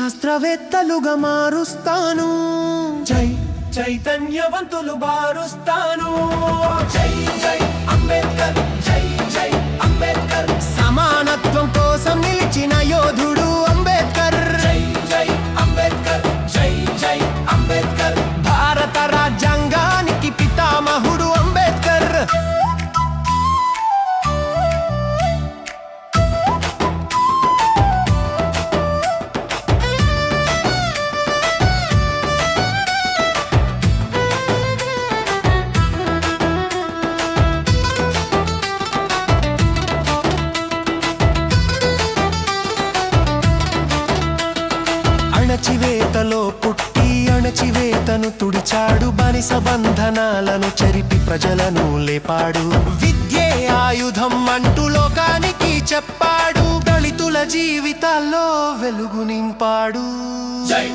శాస్త్రవేత్తలుగా మారుస్తాను. జై చైతన్యవంతులు బారుస్తాను. జై జై అంబేద్కర్, జై జై అంబేద్కర్. సమానత్వం కోసం నిలిచిన యోధుడు అంబేద్కర్. జై జై అంబేద్కర్, జై జై అంబేద్కర్. భారత రాజ్యాంగానికి పితామహుడు అంబేద్కర్. అణచివేతలో పుట్టి అణచివేతను తుడిచాడు. బానిస బంధనాలను చెరిపి ప్రజలను లేపాడు. విద్యే ఆయుధం అంటూ లోకానికి చెప్పాడు. దళితుల జీవితాల్లో వెలుగు నింపాడు. జై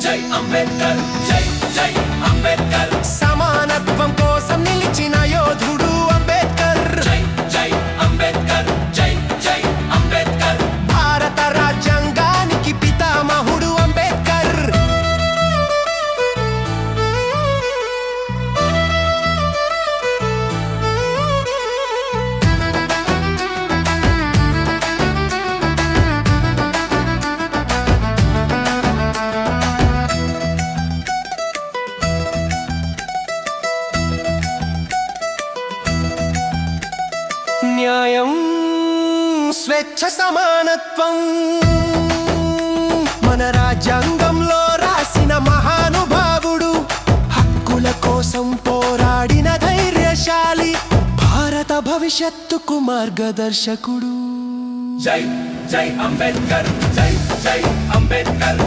జై అంబేద్కర్, జై జై అంబేద్కర్. సమానత్వం కోసం నిలిచిన యోధుడు అంబేద్కర్. జై జై అంబేద్కర్, జై జై అంబేద్కర్. భారత రాజ్యాంగానికి పితామహుడు అంబేద్కర్. న్యాయం, స్వేచ్ఛ, సమానత్వం మన రాజ్యాంగంలో రాసిన మహానుభావుడు. హక్కుల కోసం పోరాడిన ధైర్యశాలి. భారత భవిష్యత్తుకు మార్గదర్శకుడు. జై జై అంబేద్కర్, జై జై అంబేద్కర్.